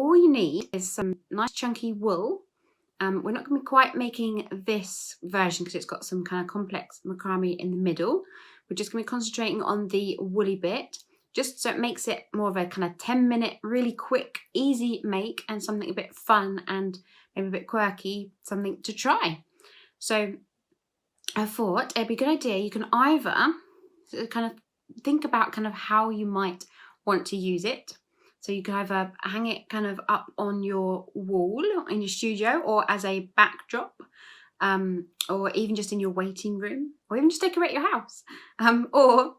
all you need is some nice chunky wool. We're not going to be quite making this version because it's got some kind of complex macrame in the middle. We're just going to be concentrating on the woolly bit, just so it makes it more of a kind of 10-minute, really quick, easy make, and something a bit fun and maybe a bit quirky, something to try. So I thought it'd be a good idea. You can either kind of think about kind of how you might want to use it. So you can either hang it kind of up on your wall in your studio, or as a backdrop, or even just in your waiting room, or even just decorate your house, or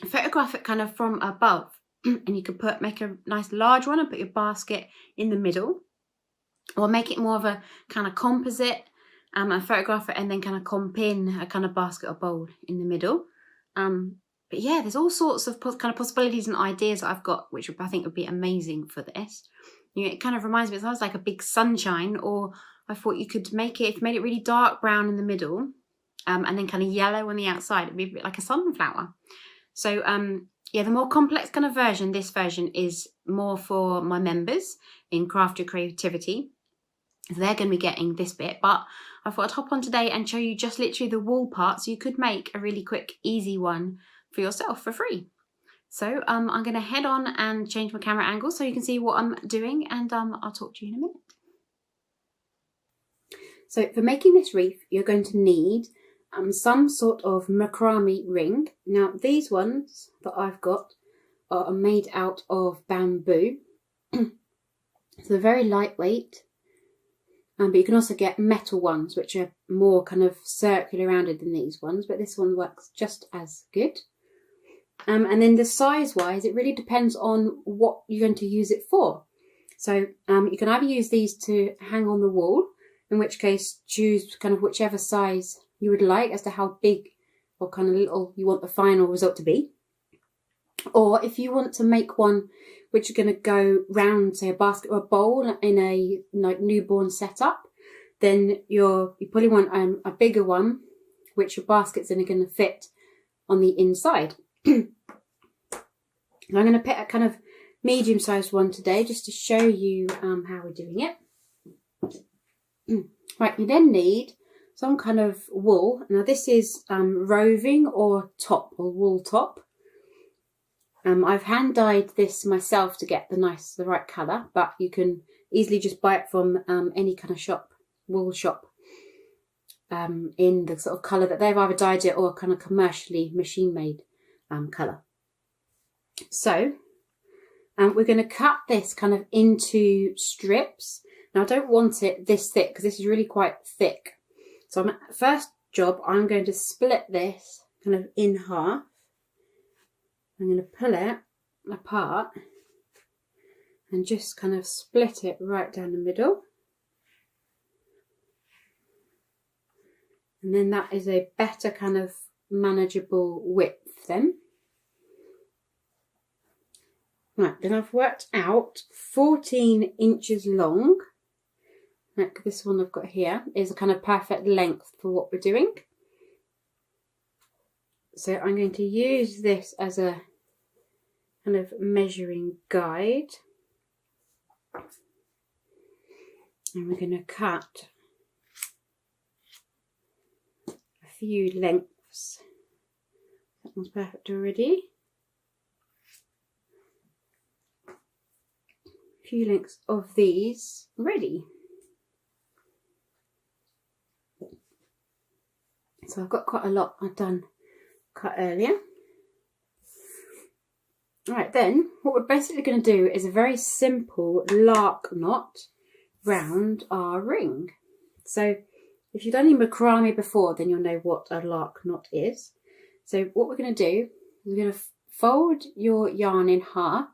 photograph it kind of from above. And you could make a nice large one and put your basket in the middle, or make it more of a kind of composite, and photograph it and then kind of comp in a kind of basket or bowl in the middle. But yeah, there's all sorts of kind of possibilities and ideas that I've got, which I think would be amazing for this. You know, it kind of reminds me, it sounds like a big sunshine, or I thought you could make it, if you made it really dark brown in the middle, and then kind of yellow on the outside, it'd be a bit like a sunflower. So yeah, the more complex kind of version, this version is more for my members in Craft Your Creativity. They're going to be getting this bit, but I thought I'd hop on today and show you just literally the wool part, so you could make a really quick, easy one for yourself for free. So I'm going to head on and change my camera angle so you can see what I'm doing, and I'll talk to you in a minute. So for making this wreath, you're going to need some sort of macrame ring. Now these ones that I've got are made out of bamboo. So they're very lightweight. But you can also get metal ones, which are more kind of circular rounded than these ones, but this one works just as good. And then the size wise, it really depends on what you're going to use it for. So you can either use these to hang on the wall, in which case choose kind of whichever size you would like as to how big or kind of little you want the final result to be. Or if you want to make one which is going to go round, say, a basket or a bowl in a like newborn setup, then you probably want a bigger one, which your baskets then are going to fit on the inside. I'm going to pick a kind of medium-sized one today just to show you how we're doing it. Right, you then need some kind of wool. Now this is roving or top, or wool top. I've hand dyed this myself to get the right colour, but you can easily just buy it from any kind of shop, wool shop, in the sort of colour that they've either dyed it or kind of commercially machine made colour. So we're going to cut this kind of into strips. Now I don't want it this thick because this is really quite thick. So first job, I'm going to split this kind of in half. I'm going to pull it apart and just kind of split it right down the middle. And then that is a better kind of manageable width then. Right, then I've worked out 14 inches long. Like this one I've got here is a kind of perfect length for what we're doing. So I'm going to use this as a kind of measuring guide. And we're going to cut a few lengths. That one's perfect already. A few lengths of these ready. So I've got quite a lot I've done cut earlier. Right, then what we're basically going to do is a very simple lark knot round our ring. So if you've done any macrame before, then you'll know what a lark knot is. So what we're going to do is we're going to fold your yarn in half,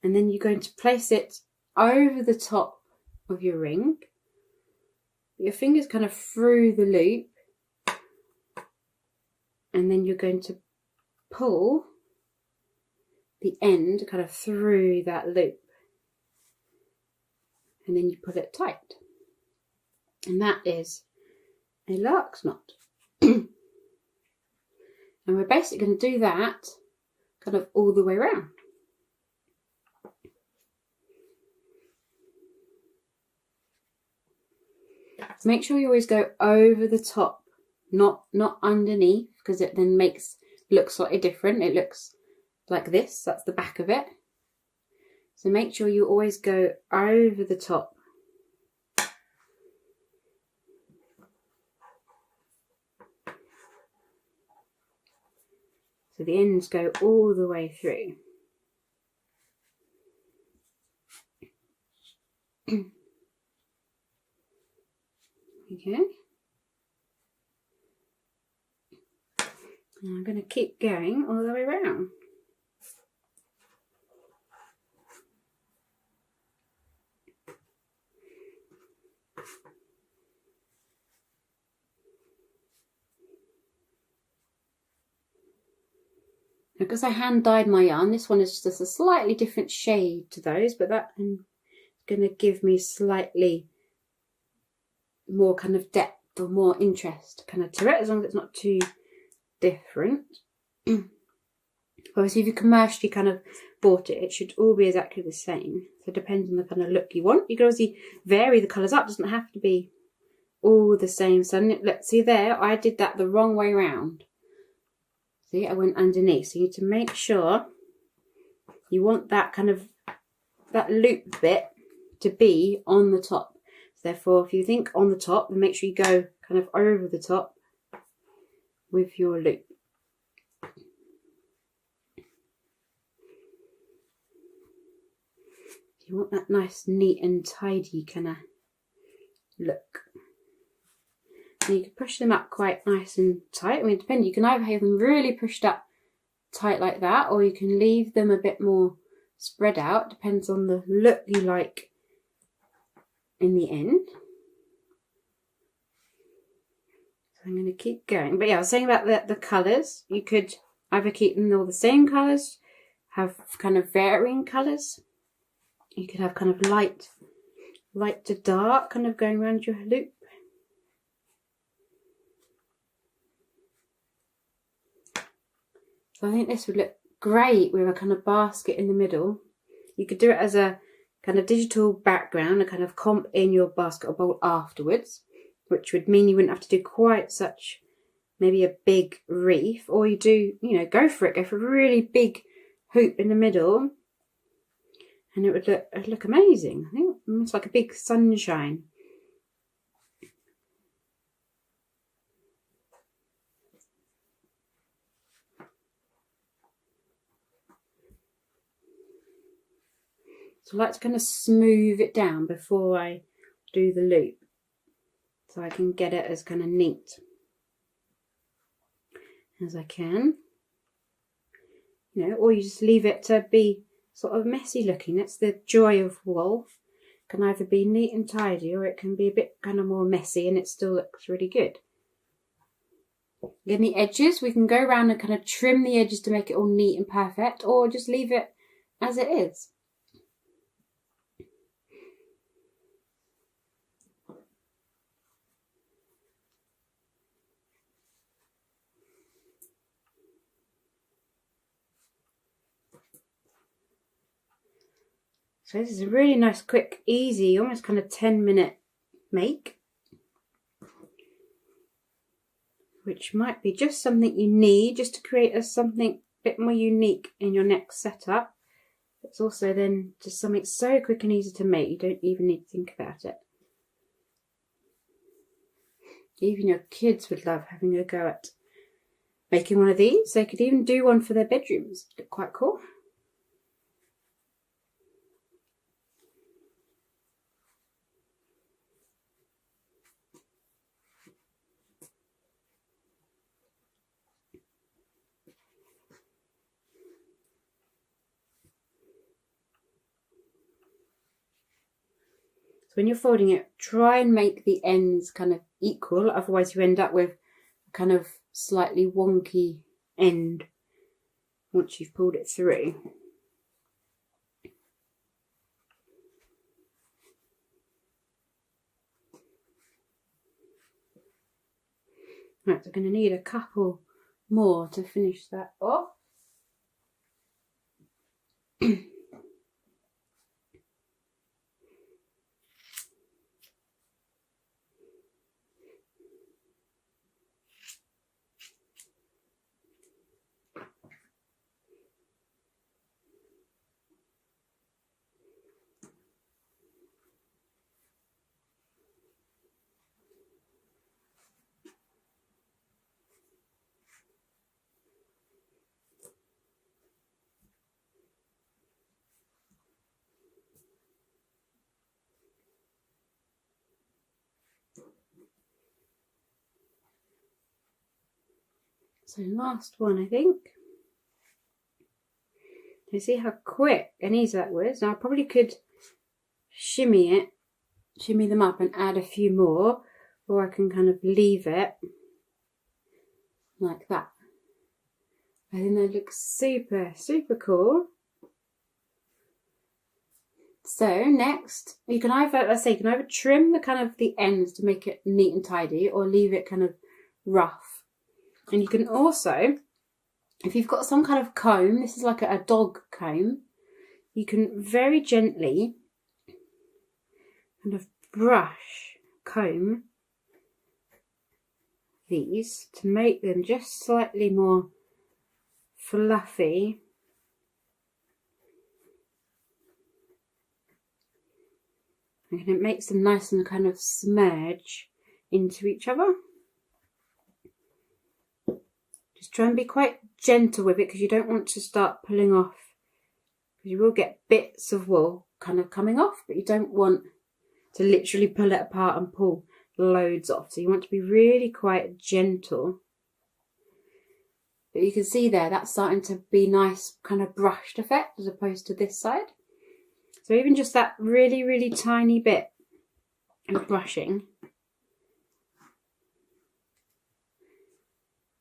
and then you're going to place it over the top of your ring. Your fingers kind of through the loop, and then you're going to pull the end kind of through that loop, and then you pull it tight, and that is a lark's knot. And we're basically going to do that kind of all the way around. Make sure you always go over the top, not underneath, because it then looks slightly different. It looks like this, that's the back of it. So make sure you always go over the top. So the ends go all the way through. Okay. And I'm going to keep going all the way around. Because I hand dyed my yarn, this one is just a slightly different shade to those, but that is going to give me slightly more kind of depth or more interest kind of to it, as long as it's not too different. Obviously, if you commercially kind of bought it, it should all be exactly the same. So it depends on the kind of look you want. You can obviously vary the colours up, it doesn't have to be all the same. So look, see there, I did that the wrong way round. See, I went underneath. So you need to make sure you want that kind of, that loop bit to be on the top. So therefore, if you think on the top, then make sure you go kind of over the top with your loop. You want that nice, neat and tidy kind of look. And you can push them up quite nice and tight. I mean, it depends. You can either have them really pushed up tight like that, or you can leave them a bit more spread out. Depends on the look you like in the end. So I'm going to keep going. But yeah, I was saying about the colours. You could either keep them all the same colours, have kind of varying colours. You could have kind of light to dark kind of going around your loop. So I think this would look great with a kind of basket in the middle. You could do it as a kind of digital background, a kind of comp in your basket or bowl afterwards, which would mean you wouldn't have to do quite such, maybe a big wreath, or you do, you know, go for a really big hoop in the middle, and it would look amazing. I think it's like a big sunshine. So I like to kind of smooth it down before I do the loop, so I can get it as kind of neat as I can. You know, or you just leave it to be sort of messy looking. That's the joy of wool. It can either be neat and tidy, or it can be a bit kind of more messy and it still looks really good. Again, the edges, we can go around and kind of trim the edges to make it all neat and perfect, or just leave it as it is. So this is a really nice, quick, easy, almost kind of 10-minute make, which might be just something you need just to create something a bit more unique in your next setup. It's also then just something so quick and easy to make, you don't even need to think about it. Even your kids would love having a go at making one of these. They could even do one for their bedrooms. It'd look quite cool. So when you're folding it, try and make the ends kind of equal, otherwise you end up with a kind of slightly wonky end once you've pulled it through. Right, so I'm going to need a couple more to finish that off. So last one, I think. You see how quick and easy that was. Now I probably could shimmy them up and add a few more, or I can kind of leave it like that. I think that looks super, super cool. So next, you can either, let's say, you can either trim the kind of the ends to make it neat and tidy, or leave it kind of rough. And you can also, if you've got some kind of comb, this is like a dog comb, you can very gently kind of comb these to make them just slightly more fluffy. And it makes them nice and kind of smudge into each other. Just try and be quite gentle with it, because you don't want to start pulling off, because you will get bits of wool kind of coming off, but you don't want to literally pull it apart and pull loads off. So you want to be really quite gentle. But you can see there, that's starting to be nice kind of brushed effect as opposed to this side. So even just that really, really tiny bit of brushing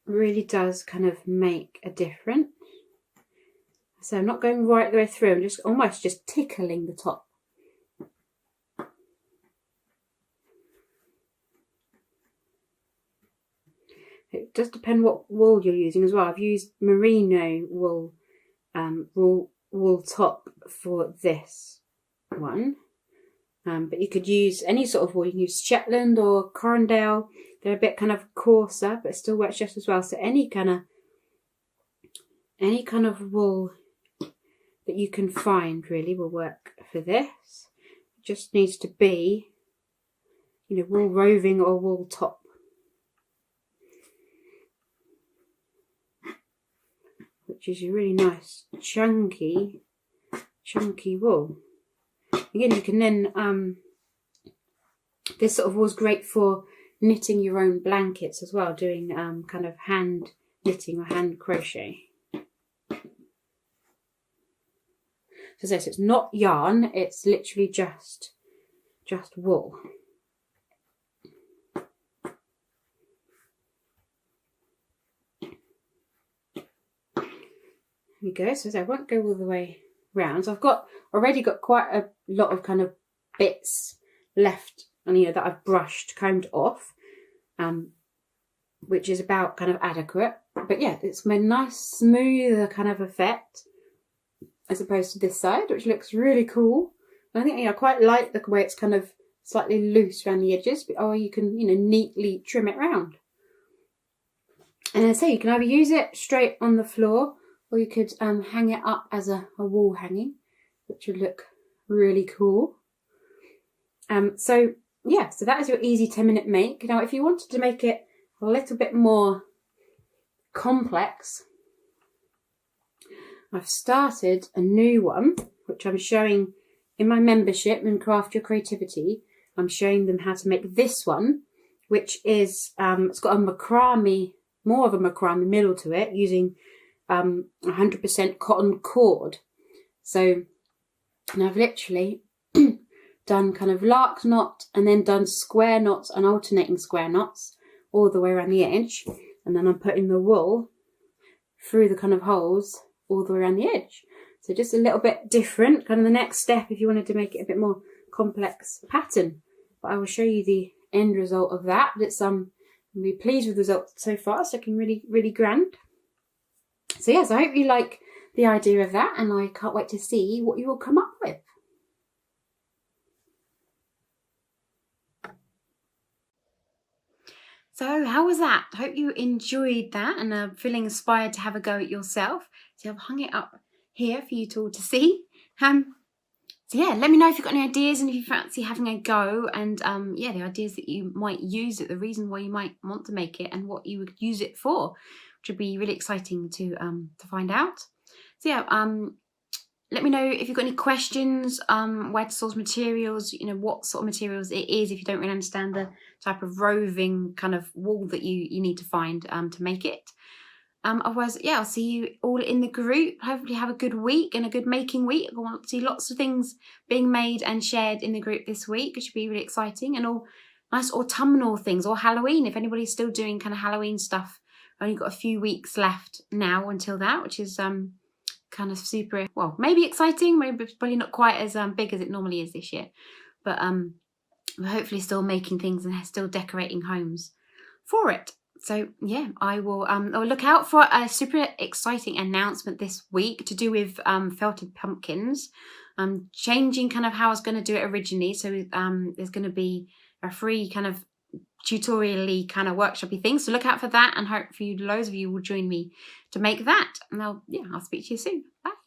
really does kind of make a difference. So I'm not going right the way through, I'm just almost just tickling the top. It does depend what wool you're using as well. I've used merino wool, wool top for this one. But you could use any sort of wool. You can use Shetland or Corondale. They're a bit kind of coarser, but it still works just as well. So any kind of wool that you can find really will work for this. It just needs to be, you know, wool roving or wool top. Which is a really nice chunky wool. Again, you can then, this sort of wool is great for knitting your own blankets as well, doing kind of hand knitting or hand crochet. So this, it's not yarn, it's literally just wool. There we go. So I won't go all the way round. So I've already got quite a lot of kind of bits left, and you know, that I've combed off, which is about kind of adequate. But yeah, it's my nice smoother kind of effect as opposed to this side, which looks really cool. And I think, you know, I quite like the way it's kind of slightly loose around the edges, but or you can, you know, neatly trim it round. And as I say, you can either use it straight on the floor, or you could hang it up as a wall hanging, which would look really cool. So yeah, so that is your easy 10-minute make. Now, if you wanted to make it a little bit more complex, I've started a new one, which I'm showing in my membership in Craft Your Creativity. I'm showing them how to make this one, which is, it's got a macrame, more of a macrame middle to it, using 100% cotton cord. So, and I've literally done kind of lark knot and then done square knots and alternating square knots all the way around the edge. And then I'm putting the wool through the kind of holes all the way around the edge. So just a little bit different, kind of the next step if you wanted to make it a bit more complex pattern. But I will show you the end result of that. But it's I'm really pleased with the results so far. It's looking really, really grand. So yes, I hope you like the idea of that, and I can't wait to see what you will come up with. So how was that? I hope you enjoyed that and are feeling inspired to have a go at yourself. So I've hung it up here for you all to see. So yeah, let me know if you've got any ideas and if you fancy having a go, and yeah, the ideas that you might use it, the reason why you might want to make it, and what you would use it for, which would be really exciting to find out. So yeah, let me know if you've got any questions, where to source materials, you know, what sort of materials it is, if you don't really understand the type of roving kind of wool that you need to find to make it. Otherwise, yeah, I'll see you all in the group. Hopefully have a good week and a good making week. I want to see lots of things being made and shared in the group this week. It should be really exciting, and all nice autumnal things, or Halloween. If anybody's still doing kind of Halloween stuff, only got a few weeks left now until that, which is kind of super, well, maybe exciting, maybe probably not quite as big as it normally is this year, but we're hopefully still making things and still decorating homes for it. So yeah, I'll look out for a super exciting announcement this week to do with felted pumpkins. I'm changing kind of how I was going to do it originally. So there's going to be a free kind of tutorial-y kind of workshopy thing. So look out for that, and hopefully loads of you will join me to make that. And I'll speak to you soon. Bye.